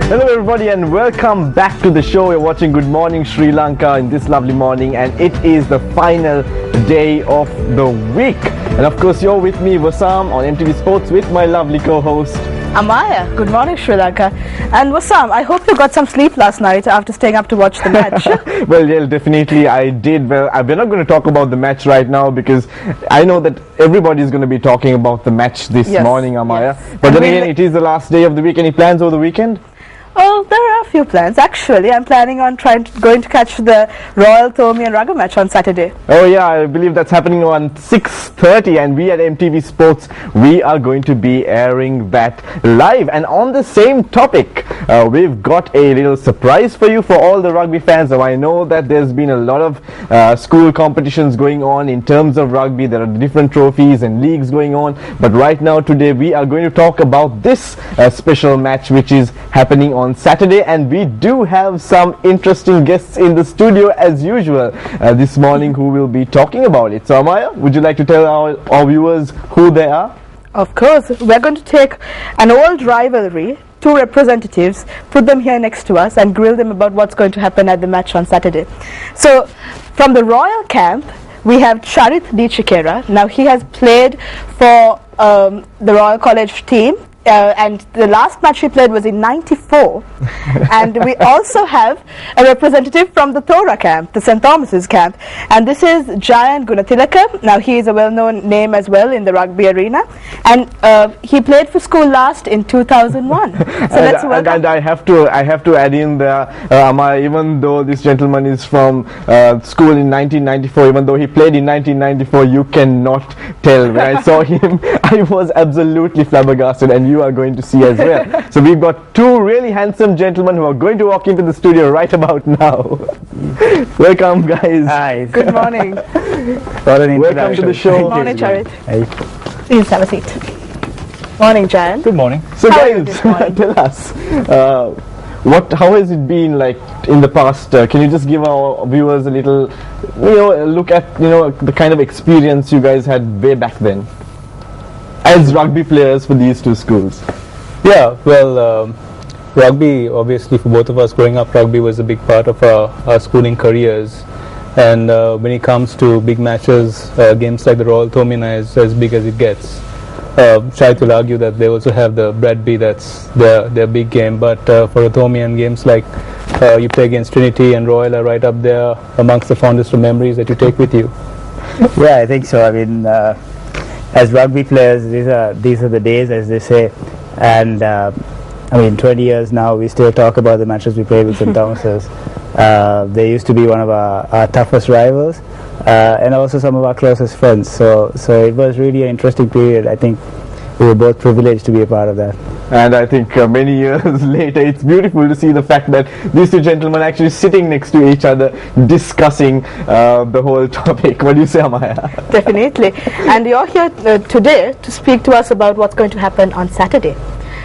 Hello everybody and welcome back to the show. You're watching Good Morning Sri Lanka in this lovely morning, and it is the final day of the week. And of course you're with me, Wasam, on MTV Sports with my lovely co-host Amaya. Good morning, Sri Lanka. And Wasam, I hope you got some sleep last night after staying up to watch the match. Well, yeah, definitely I did. Well, we're not going to talk about the match right now because I know that everybody is going to be talking about the match this morning, Amaya. Yes. But then again, it is the last day of the week. Any plans over the weekend? Oh, there are a few plans. Actually, I'm planning on going to catch the Royal Thomian Rugby match on Saturday. Oh yeah, I believe that's happening on 6:30, and we at MTV Sports, we are going to be airing that live. And on the same topic, we've got a little surprise for you, for all the rugby fans. Now, I know that there's been a lot of school competitions going on in terms of rugby. There are different trophies and leagues going on. But right now, today, we are going to talk about this special match which is happening on Saturday, and we do have some interesting guests in the studio as usual this morning who will be talking about it. So Amaya, would you like to tell our viewers who they are? Of course, we're going to take an old rivalry, two representatives, put them here next to us and grill them about what's going to happen at the match on Saturday. So from the Royal camp, we have Charith Di Chikera. Now he has played for the Royal College team. And the last match he played was in '94. And we also have a representative from the Thora camp, the St. Thomas's camp, and this is Jayan Gunathilaka. Now he is a well-known name as well in the rugby arena, and he played for school last in 2001. So let's welcome. And I have to add in there, even though this gentleman is from school in 1994, even though he played in 1994, you cannot tell. When I saw him, I was absolutely flabbergasted, and you are going to see as well. So we've got two really handsome gentlemen who are going to walk into the studio right about now. Welcome, guys. Hi. Good morning. Welcome to the show. Good morning, Charith. Hey. Please have a seat. Morning, Jayan. Good morning. So guys, tell us, how has it been like in the past? Can you just give our viewers a little, look at, the kind of experience you guys had way back then as rugby players for these two schools? Yeah, well, rugby, obviously for both of us growing up, rugby was a big part of our schooling careers. And when it comes to big matches, games like the Royal Thomian are as big as it gets. Shahid will argue that they also have the Bradby, that's their big game. But for the Thomian, games like you play against Trinity and Royal are right up there amongst the fondest of memories that you take with you. Yeah, I think so. I mean, as rugby players, these are the days, as they say, and 20 years now we still talk about the matches we played with St. Thomas's. They used to be one of our toughest rivals, and also some of our closest friends. So it was really an interesting period. I think we were both privileged to be a part of that. And I think many years later, it's beautiful to see the fact that these two gentlemen are actually sitting next to each other, discussing the whole topic. What do you say, Amaya? Definitely. And you're here today to speak to us about what's going to happen on Saturday.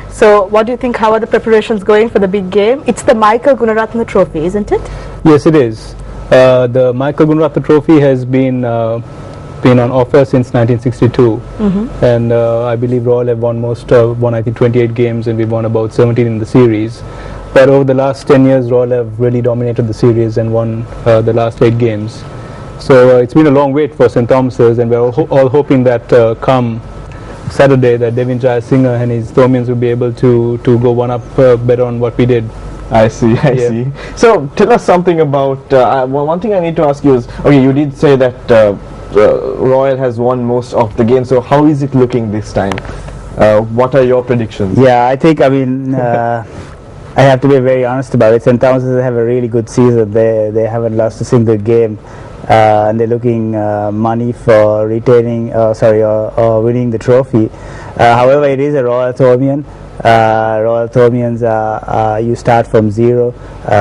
So what do you think? How are the preparations going for the big game? It's the Michael Gunaratna Trophy, isn't it? Yes, it is. The Michael Gunaratna Trophy has been on offer since 1962, and I believe Royal have won I think 28 games, and we've won about 17 in the series. But over the last 10 years, Royal have really dominated the series and won the last 8 games. So it's been a long wait for St. Thomas's, and we're all hoping that come Saturday that Devin Jayasinghe and his Thomians will be able to go one up better on what we did. I see. So tell us something about, one thing I need to ask you is, okay, you did say that Royal has won most of the games, so how is it looking this time? What are your predictions? Yeah, I think, I have to be very honest about it. St. Thomas's have a really good season. They haven't lost a single game, and they're looking money for retaining, or winning the trophy. However, it is a Royal Thomian. Royal Thomians, you start from zero.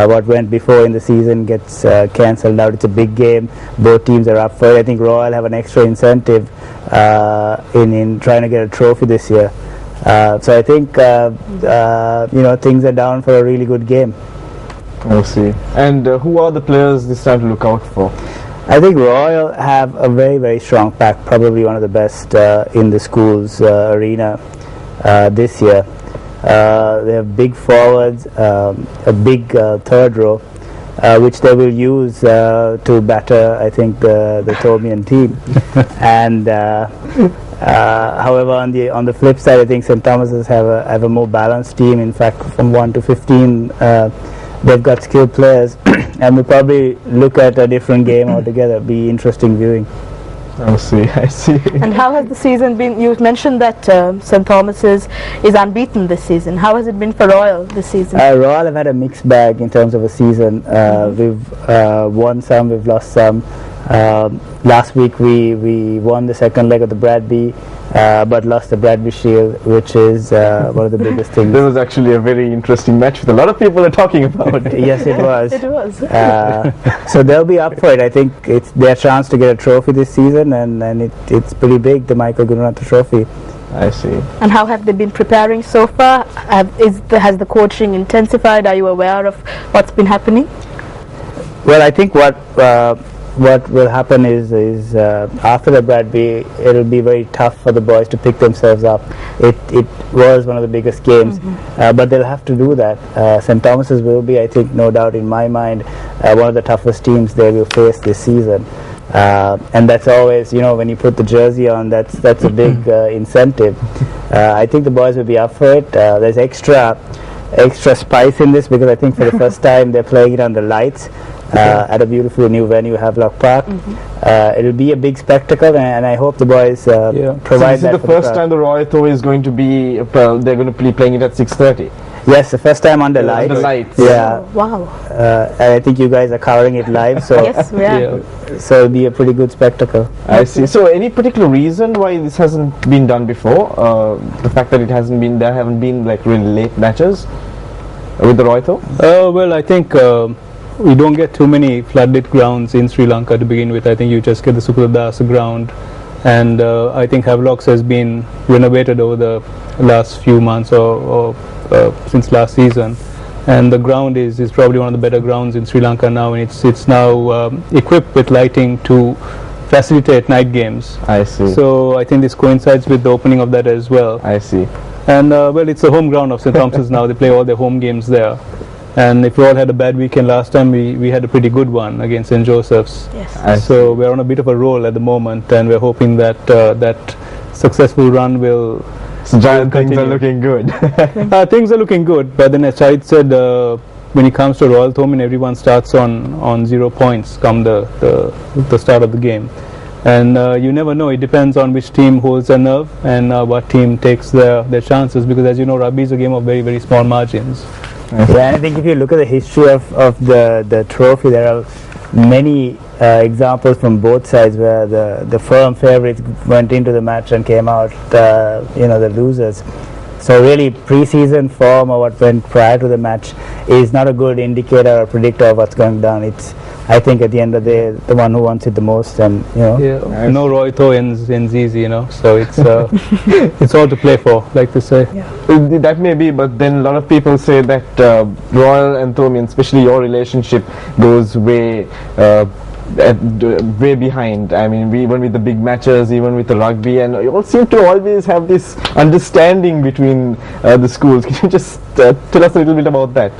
What went before in the season gets cancelled out. It's a big game. Both teams are up for it. I think Royal have an extra incentive in trying to get a trophy this year. So I think things are down for a really good game. We'll see. And who are the players this time to look out for? I think Royal have a very, very strong pack, probably one of the best in the school's arena this year. They have big forwards, a big third row, which they will use to batter, I think, the Tomian team. And however, on the flip side, I think St. Thomas's have a more balanced team. In fact, from 1 to 15, they've got skilled players, and we'll probably look at a different game altogether. Be interesting viewing. I see. And how has the season been? You mentioned that St. Thomas's is unbeaten this season. How has it been for Royal this season? Royal have had a mixed bag in terms of a season. We've won some, we've lost some. Last week we won the second leg of the Bradby, but lost the Bradby Shield, which is one of the biggest things. This was actually a very interesting match with a lot of people are talking about. Yes, it was. It was. So they'll be up for it. I think it's their chance to get a trophy this season, and it's pretty big, the Michael Gununatha Trophy. I see. And how have they been preparing so far? Has the coaching intensified? Are you aware of what's been happening? Well, I think what will happen is after the Bradby, it'll be very tough for the boys to pick themselves up. It was one of the biggest games, but they'll have to do that. St. Thomas's will be, I think, no doubt in my mind, one of the toughest teams they will face this season. And that's always, when you put the jersey on, that's a big incentive. I think the boys will be up for it. There's extra spice in this because I think for the first time they're playing it under lights. At a beautiful new venue, Havelock Park. It'll be a big spectacle, and I hope the boys provide so this is the first time the Royal Tho is going to be, they're going to be playing it at 6:30. Yes, the first time under lights. Under lights. Yeah. Oh, wow. And I think you guys are covering it live, so Yes, we are. so it'll be a pretty good spectacle. I see. So any particular reason why this hasn't been done before? The fact that there haven't been like really late matches with the Royal Tho? Well, I think we don't get too many floodlit grounds in Sri Lanka to begin with. I think you just get the Sukuladasa ground, and I think Havelocks has been renovated over the last few months or since last season, and the ground is probably one of the better grounds in Sri Lanka now, and it's now equipped with lighting to facilitate night games. I see. So I think this coincides with the opening of that as well. I see. And well, it's the home ground of St. Thomas's now. They play all their home games there. And if Royal had a bad weekend last time, we had a pretty good one against St. Joseph's. Yes. So we're on a bit of a roll at the moment, and we're hoping that that successful run will. So giant things are looking good. Things are looking good, but then as Chait said, when it comes to Royal Thomin, everyone starts on 0 points come the start of the game. And you never know, it depends on which team holds their nerve and what team takes their chances, because as you know, rugby is a game of very, very small margins. Yeah, and I think if you look at the history of the trophy, there are many examples from both sides where the firm favourites went into the match and came out the losers. So really, pre-season form or what went prior to the match is not a good indicator or predictor of what's going down. It's, I think, at the end of the day, the one who wants it the most, and Yeah, no Roy Tho ends easy, so it's it's all to play for, like to say. Yeah. That may be, but then a lot of people say that Royal and Thomian, especially your relationship, goes way behind. I mean, even with the big matches, even with the rugby, and you all seem to always have this understanding between the schools. Can you just tell us a little bit about that?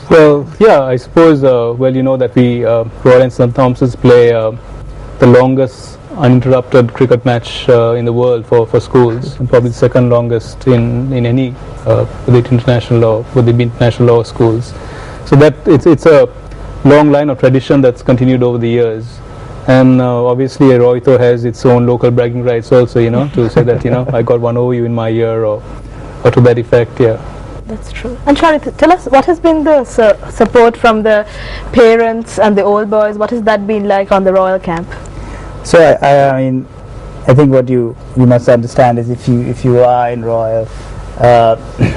Well, yeah, I suppose, well, you know that we, Royal and St. Thomas's play the longest uninterrupted cricket match in the world for schools, and probably the second longest in any with the international law schools. So that it's a long line of tradition that's continued over the years. And obviously Roy Tho has its own local bragging rights also, to say that, I got one over you in my year, or to that effect, yeah. That's true. And Charlie, tell us, what has been the support from the parents and the old boys? What has that been like on the Royal camp? So I mean, I think what you must understand is if you are in Royal,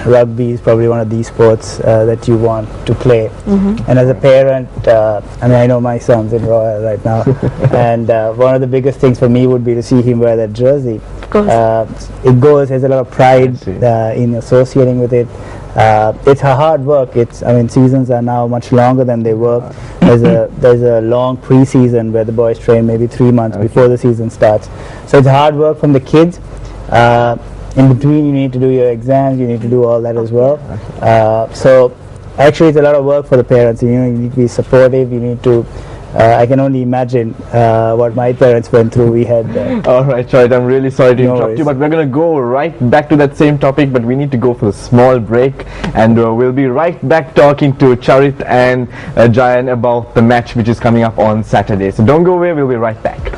rugby is probably one of these sports that you want to play. And as a parent, I mean, I know my son's in Royal right now, and one of the biggest things for me would be to see him wear that jersey. There's a lot of pride in associating with it. It's a hard work. Seasons are now much longer than they were. There's a long pre-season where the boys train maybe 3 months before the season starts. So it's hard work from the kids. in between you need to do your exams, you need to do all that as well. So actually it's a lot of work for the parents. You need to be supportive, you need to I can only imagine what my parents went through. We had Alright, Charit, I'm really sorry to interrupt worries. you, but we're going to go right back to that same topic, but we need to go for a small break, and we'll be right back talking to Charit and Jayan about the match which is coming up on Saturday. So don't go away, we'll be right back.